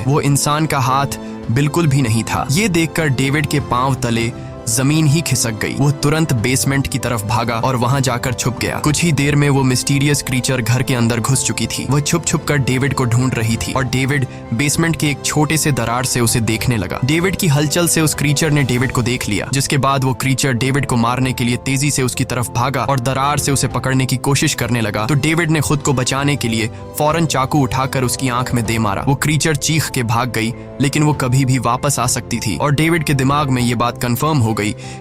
वो इंसान का हाथ बिल्कुल भी नहीं था। ये देखकर डेविड के पांव तले जमीन ही खिसक गई। वो तुरंत बेसमेंट की तरफ भागा और वहां जाकर छुप गया। कुछ ही देर में वो मिस्टीरियस क्रीचर घर के अंदर घुस चुकी थी। वह छुप छुप कर डेविड को ढूंढ रही थी और डेविड बेसमेंट के एक छोटे से दरार से उसे देखने लगा। डेविड की हलचल से उस क्रीचर ने डेविड को देख लिया, जिसके बाद वो क्रीचर डेविड को मारने के लिए तेजी से उसकी तरफ भागा और दरार से उसे पकड़ने की कोशिश करने लगा। तो डेविड ने खुद को बचाने के लिए फौरन चाकू उठाकर उसकी आंख में दे मारा। वो क्रीचर चीख के भाग गई, लेकिन वो कभी भी वापस आ सकती थी और डेविड के दिमाग में ये बात कंफर्म हो गई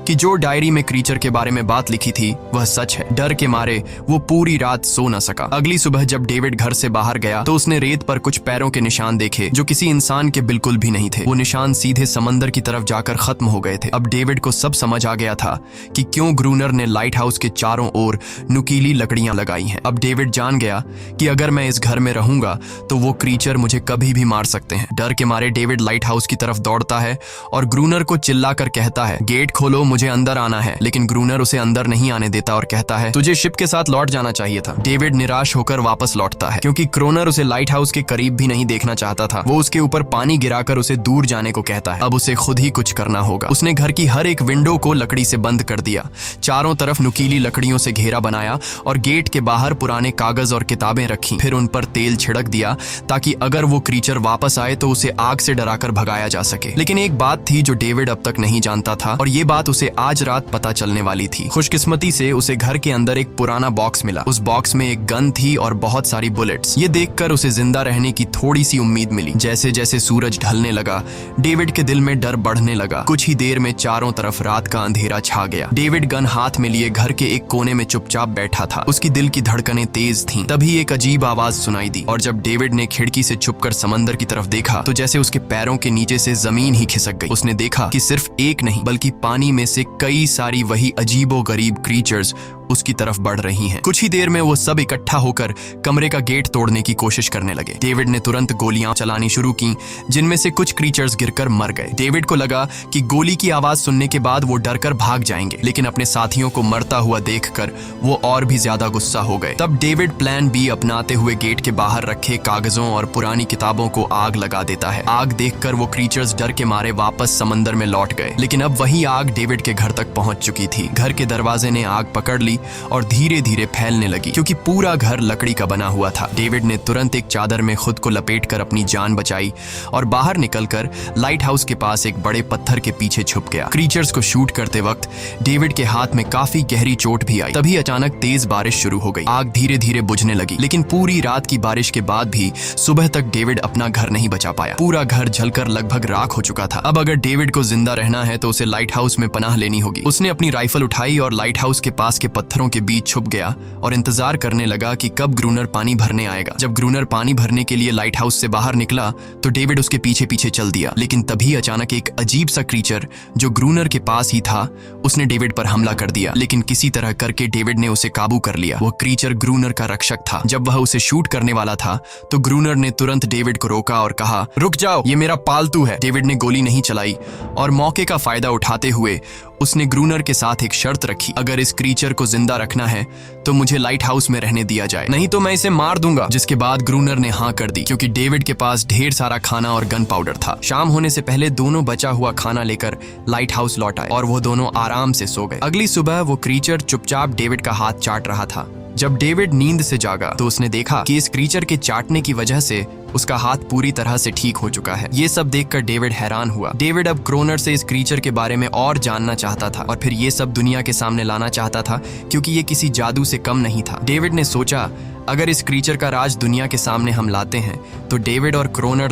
कि जो डायरी में क्रीचर के बारे में बात लिखी थी वह सच है। डर के मारे वो पूरी रात सो न सका। अगली सुबह जब डेविड घर से बाहर गया तो उसने रेत पर कुछ पैरों के निशान देखे जो किसी इंसान के बिल्कुल भी नहीं थे। वो निशान सीधे समंदर की तरफ जाकर खत्म हो गए थे। अब डेविड को सब समझ आ गया था कि क्यों ग्रूनर ने लाइट हाउस के चारों ओर नुकीली लकड़ियां लगाई हैं। अब डेविड जान गया कि अगर मैं इस घर में रहूंगा तो वो क्रीचर मुझे कभी भी मार सकते हैं। डर के मारे डेविड लाइट हाउस की तरफ दौड़ता है और ग्रूनर को चिल्लाकर कहता है, गेट खोलो, मुझे अंदर आना है। लेकिन ग्रूनर उसे अंदर नहीं आने देता और कहता है, तुझे शिप के साथ लौट जाना चाहिए था। डेविड निराश होकर वापस लौटता है क्योंकि क्रोनर उसे लाइट हाउस के करीब भी नहीं देखना चाहता था। वो उसके ऊपर पानी गिराकर उसे दूर जाने को कहता है। अब उसे खुद ही कुछ करना होगा। उसने घर की हर एक विंडो को लकड़ी से बंद कर दिया, चारों तरफ नुकीली लकड़ियों से घेरा बनाया और गेट के बाहर पुराने कागज और किताबें रखी। फिर उन पर तेल छिड़क दिया ताकि अगर वो क्रीचर वापस आए तो उसे आग से डराकर भगाया जा सके। लेकिन एक बात थी जो डेविड अब तक नहीं जानता था और ये बात उसे आज रात पता चलने वाली थी। खुशकिस्मती से उसे घर के अंदर एक पुराना बॉक्स मिला। उस बॉक्स में एक गन थी और बहुत सारी बुलेट्स। ये देखकर उसे जिंदा रहने की थोड़ी सी उम्मीद मिली। जैसे जैसे सूरज ढलने लगा डेविड के दिल में डर बढ़ने लगा। कुछ ही देर में चारों तरफ रात का अंधेरा छा गया। डेविड गन हाथ में लिए घर के एक कोने में चुपचाप बैठा था। उसकी दिल की धड़कनें तेज थीं। तभी एक अजीब आवाज सुनाई दी और जब डेविड ने खिड़की से छुपकर समंदर की तरफ देखा तो जैसे उसके पैरों के नीचे से जमीन ही खिसक गई। उसने देखा कि सिर्फ एक नहीं बल्कि पानी में से कई सारी वही अजीबोगरीब क्रीचर्स उसकी तरफ बढ़ रही हैं। कुछ ही देर में वो सब इकट्ठा होकर कमरे का गेट तोड़ने की कोशिश करने लगे। डेविड ने तुरंत गोलियां चलानी शुरू की, जिनमें से कुछ क्रीचर्स गिरकर मर गए। डेविड को लगा कि गोली की आवाज सुनने के बाद वो डरकर भाग जाएंगे, लेकिन अपने साथियों को मरता हुआ देखकर वो और भी ज्यादा गुस्सा हो गए। तब डेविड प्लान बी अपनाते हुए गेट के बाहर रखे कागजों और पुरानी किताबों को आग लगा देता है। आग देखकर वो क्रीचर्स डर के मारे वापस समंदर में लौट गए, लेकिन अब वही आग डेविड के घर तक पहुंच चुकी थी। घर के दरवाजे ने आग पकड़ ली और धीरे धीरे फैलने लगी क्योंकि पूरा घर लकड़ी का बना हुआ था। डेविड ने तुरंत एक चादर में खुद को लपेटकर अपनी जान बचाई और बाहर निकलकर लाइट हाउस के पास एक बड़े पत्थर के पीछे छुप गया। क्रीचर्स को शूट करते वक्त डेविड के हाथ में काफी गहरी चोट भी आई। तभी अचानक तेज बारिश शुरू हो गई। आग धीरे धीरे बुझने लगी, लेकिन पूरी रात की बारिश के बाद भी सुबह तक डेविड अपना घर नहीं बचा पाया। पूरा घर जलकर लगभग राख हो चुका था। अब अगर डेविड को जिंदा रहना है तो उसे लाइट हाउस में पनाह लेनी होगी। उसने अपनी राइफल उठाई और लाइट हाउस के पास के पत्थरों के बीच छुप गया और इंतजार करने लगा कि कब ग्रूनर पानी भरने आएगा। जब ग्रूनर पानी भरने के लिए लाइट हाउस से बाहर निकला तो डेविड उसके पीछे पीछे चल दिया, लेकिन तभी अचानक एक अजीब सा क्रीचर जो ग्रूनर के पास ही था उसने डेविड पर हमला कर दिया, लेकिन किसी तरह करके डेविड ने उसे काबू कर लिया। वो क्रीचर ग्रूनर का रक्षक था। जब वह उसे शूट करने वाला था तो ग्रूनर ने तुरंत डेविड को रोका और कहा, रुक जाओ, ये मेरा पालतू है। डेविड ने गोली नहीं चलाई और मौके का फायदा उठाते हुए उसने ग्रूनर के साथ एक शर्त रखी, अगर इस क्रीचर को जिंदा रखना है तो मुझे लाइट हाउस में रहने दिया जाए, नहीं तो मैं इसे मार दूंगा। जिसके बाद ग्रूनर ने हाँ कर दी क्योंकि डेविड के पास ढेर सारा खाना और गन पाउडर था। शाम होने से पहले दोनों बचा हुआ खाना लेकर लाइट हाउस लौट आए और वो दोनों आराम से सो गए। अगली सुबह वो क्रीचर चुपचाप डेविड का हाथ चाट रहा था। जब डेविड नींद से जागा तो उसने देखा कि इस क्रीचर के चाटने की वजह से उसका हाथ पूरी तरह से ठीक हो चुका है। ये सब देखकर डेविड हैरान हुआ। डेविड अब क्रोनर से इस क्रीचर के बारे में और जानना चाहता था और फिर ये सब दुनिया के सामने लाना चाहता था क्योंकि ये किसी जादू से कम नहीं था। डेविड ने सोचा, अगर इस क्रीचर का राज दुनिया के सामने हम लाते हैं तो डेविड और क्रोनर